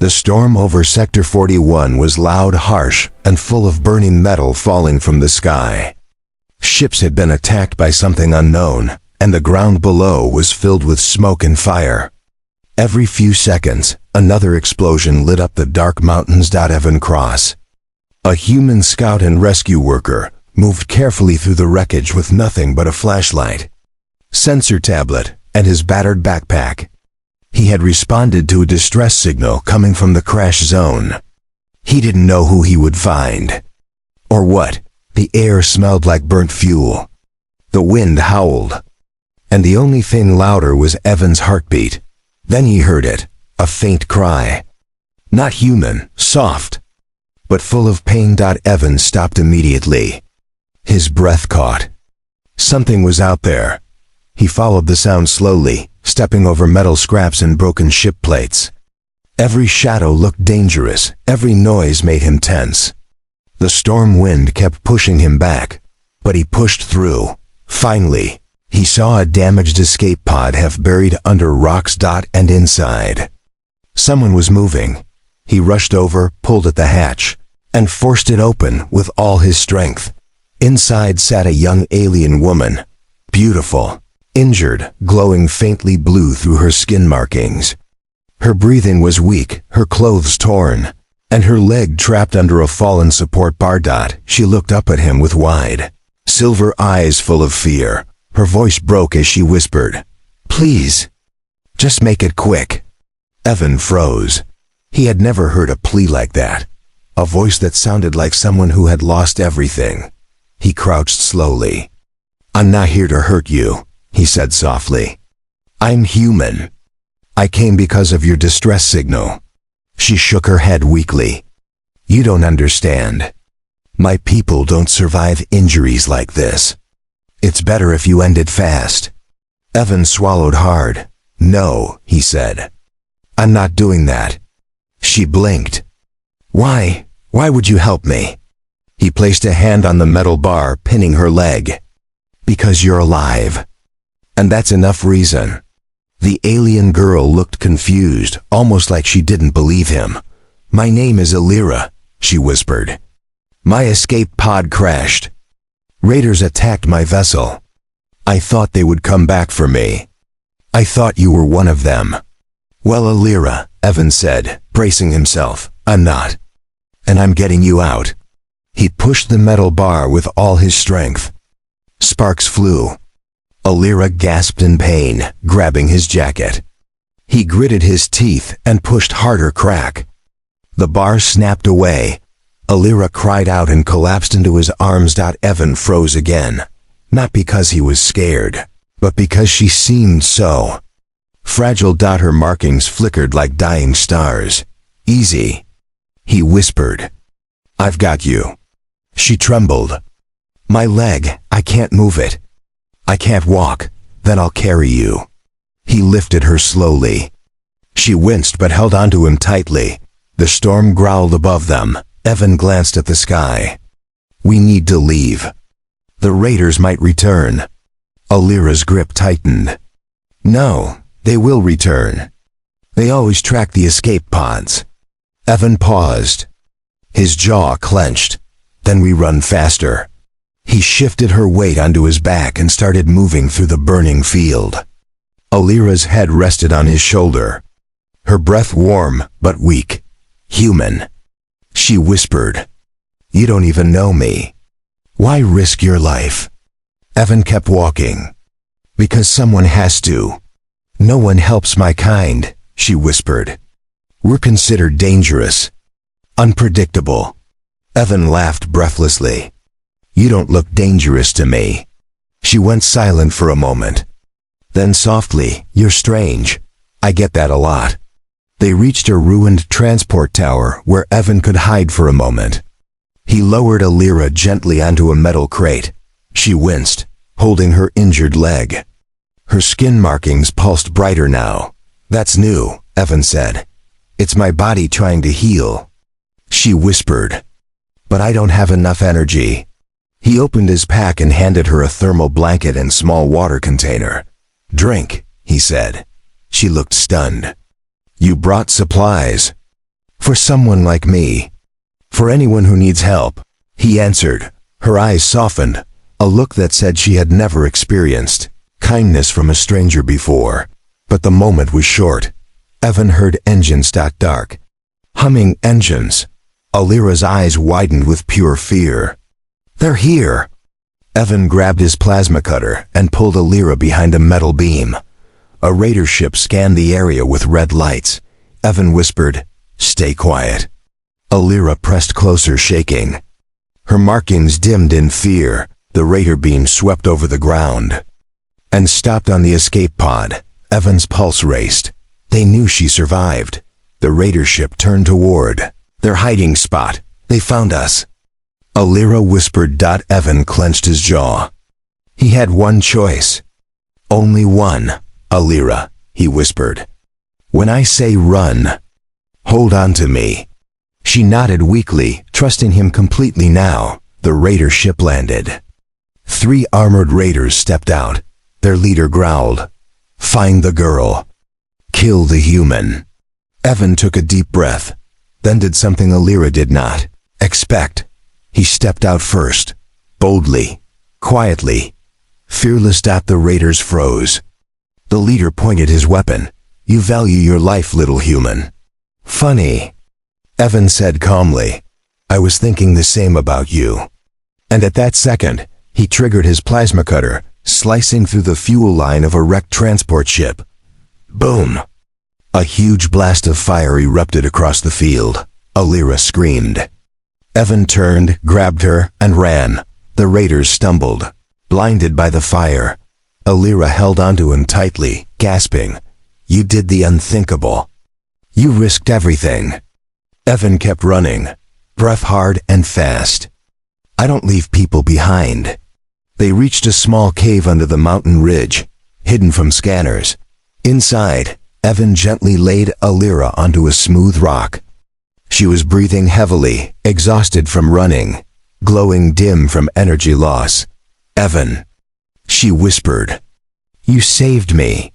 The storm over Sector 41 was loud, harsh, and full of burning metal falling from the sky. Ships had been attacked by something unknown, and the ground below was filled with smoke and fire. Every few seconds, another explosion lit up the dark mountains. Evan Cross, a human scout and rescue worker, moved carefully through the wreckage with nothing but a flashlight, sensor tablet, and his battered backpack. He had responded to a distress signal coming from the crash zone. He didn't know who he would find. Or what. The air smelled like burnt fuel. The wind howled. And the only thing louder was Evan's heartbeat. Then he heard it, a faint cry. Not human, soft, but full of pain. Evan stopped immediately. His breath caught. Something was out there. He followed the sound slowly, stepping over metal scraps and broken ship plates. Every shadow looked dangerous, every noise made him tense. The storm wind kept pushing him back, but he pushed through. Finally, he saw a damaged escape pod half buried under rocks. And inside, someone was moving. He rushed over, pulled at the hatch, and forced it open with all his strength. Inside sat a young alien woman, beautiful, injured, glowing faintly blue through her skin markings. Her breathing was weak, her clothes torn, and her leg trapped under a fallen support bar. She looked up at him with wide, silver eyes full of fear. Her voice broke as she whispered, "Please, just make it quick." Evan froze. He had never heard a plea like that, a voice that sounded like someone who had lost everything. He crouched slowly. "I'm not here to hurt you," he said softly. "I'm human. I came because of your distress signal." She shook her head weakly. "You don't understand. My people don't survive injuries like this. It's better if you end it fast." Evan swallowed hard. "No," he said. "I'm not doing that." She blinked. Why would you help me?" He placed a hand on the metal bar, pinning her leg. "Because you're alive. And that's enough reason." The alien girl looked confused, almost like she didn't believe him. "My name is Alira," she whispered. "My escape pod crashed. Raiders attacked my vessel. I thought they would come back for me. I thought you were one of them." "Well, Alira," Evan said, bracing himself, "I'm not. And I'm getting you out." He pushed the metal bar with all his strength. Sparks flew. Alira gasped in pain, grabbing his jacket. He gritted his teeth and pushed harder. Crack. The bar snapped away. Alira cried out and collapsed into his arms. Evan froze again. Not because he was scared, but because she seemed so fragile. Her markings flickered like dying stars. "Easy," he whispered. "I've got you." She trembled. "My leg, I can't move it. I can't walk, then I'll carry you." He lifted her slowly. She winced but held onto him tightly. The storm growled above them. Evan glanced at the sky. "We need to leave. The raiders might return." Alira's grip tightened. "No, they will return. They always track the escape pods." Evan paused. His jaw clenched. "Then we run faster." He shifted her weight onto his back and started moving through the burning field. Alira's head rested on his shoulder. Her breath warm, but weak. "Human," she whispered. "You don't even know me. Why risk your life?" Evan kept walking. "Because someone has to. No one helps my kind," she whispered. "We're considered dangerous. Unpredictable." Evan laughed breathlessly. "You don't look dangerous to me." She went silent for a moment. Then softly, "You're strange. I get that a lot." They reached a ruined transport tower where Evan could hide for a moment. He lowered Alira gently onto a metal crate. She winced, holding her injured leg. Her skin markings pulsed brighter now. "That's new," Evan said. "It's my body trying to heal." She whispered, "But I don't have enough energy." He opened his pack and handed her a thermal blanket and small water container. "Drink," he said. She looked stunned. "You brought supplies." For someone like me. For anyone who needs help, he answered. Her eyes softened, a look that said she had never experienced kindness from a stranger before. But the moment was short. Evan heard engines stack dark. Humming engines. Alira's eyes widened with pure fear. They're here! Evan grabbed his plasma cutter and pulled Alira behind a metal beam. A raider ship scanned the area with red lights. Evan whispered, "Stay quiet." Alira pressed closer, shaking. Her markings dimmed in fear. The raider beam swept over the ground and stopped on the escape pod. Evan's pulse raced. They knew she survived. The raider ship turned toward their hiding spot. They found us. Alira whispered. Evan clenched his jaw. He had one choice. Only one. Alira, he whispered. When I say run, hold on to me. She nodded weakly, trusting him completely now. The raider ship landed. 3 armored raiders stepped out. Their leader growled, "Find the girl. Kill the human." Evan took a deep breath, then did something Alira did not expect. He stepped out first, boldly, quietly, fearless. The raiders froze. The leader pointed his weapon. "You value your life, little human." "Funny," Evan said calmly. "I was thinking the same about you." And at that second, he triggered his plasma cutter, slicing through the fuel line of a wrecked transport ship. Boom! A huge blast of fire erupted across the field. Alira screamed. Evan turned, grabbed her, and ran. The raiders stumbled, blinded by the fire. Alira held onto him tightly, gasping, "You did the unthinkable. You risked everything." Evan kept running, breath hard and fast. "I don't leave people behind." They reached a small cave under the mountain ridge, hidden from scanners. Inside, Evan gently laid Alira onto a smooth rock. She was breathing heavily, exhausted from running, glowing dim from energy loss. "Evan," she whispered, "you saved me."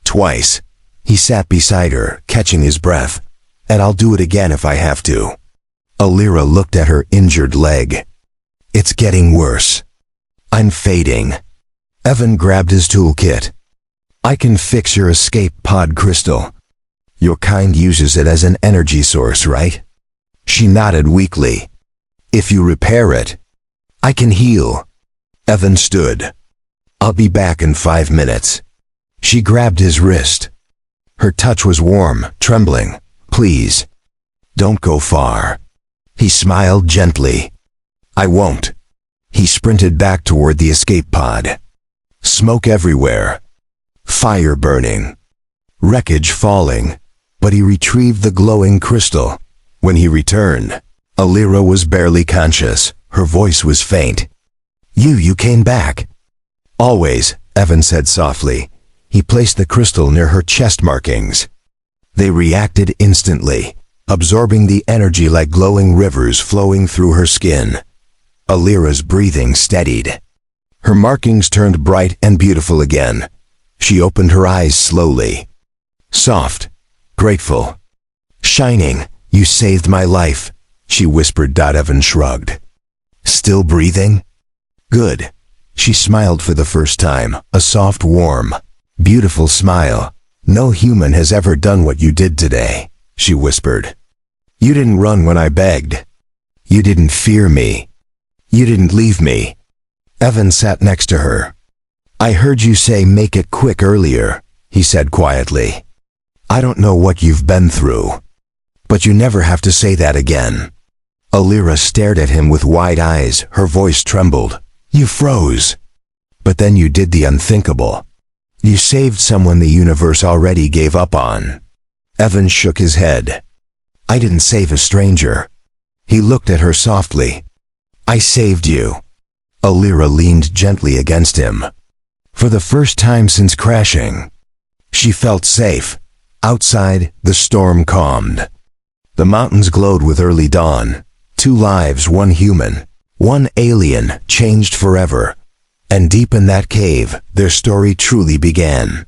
Twice. He sat beside her, catching his breath. "And I'll do it again if I have to." Alira looked at her injured leg. "It's getting worse. I'm fading." Evan grabbed his toolkit. "I can fix your escape pod crystal. Your kind uses it as an energy source, right?" She nodded weakly. "If you repair it, I can heal." Evan stood. "I'll be back in 5 minutes." She grabbed his wrist. Her touch was warm, trembling. "Please, don't go far." He smiled gently. "I won't." He sprinted back toward the escape pod. Smoke everywhere. Fire burning. Wreckage falling. But he retrieved the glowing crystal. When he returned, Alira was barely conscious. Her voice was faint. You came back." "Always," Evan said softly. He placed the crystal near her chest markings. They reacted instantly, absorbing the energy like glowing rivers flowing through her skin. Alira's breathing steadied. Her markings turned bright and beautiful again. She opened her eyes slowly. Soft, grateful, shining. "You saved my life," she whispered. Evan shrugged. "Still breathing?" "Good." She smiled for the first time, a soft, warm, beautiful smile. "No human has ever done what you did today," she whispered. "You didn't run when I begged. You didn't fear me. You didn't leave me." Evan sat next to her. "I heard you say make it quick earlier," he said quietly. "I don't know what you've been through, but you never have to say that again." Alira stared at him with wide eyes. Her voice trembled. "You froze. But then you did the unthinkable. You saved someone the universe already gave up on." Evan shook his head. "I didn't save a stranger." He looked at her softly. "I saved you." Alira leaned gently against him. For the first time since crashing, she felt safe. Outside, the storm calmed. The mountains glowed with early dawn. 2 lives, 1 human, 1 alien, changed forever. And deep in that cave, their story truly began.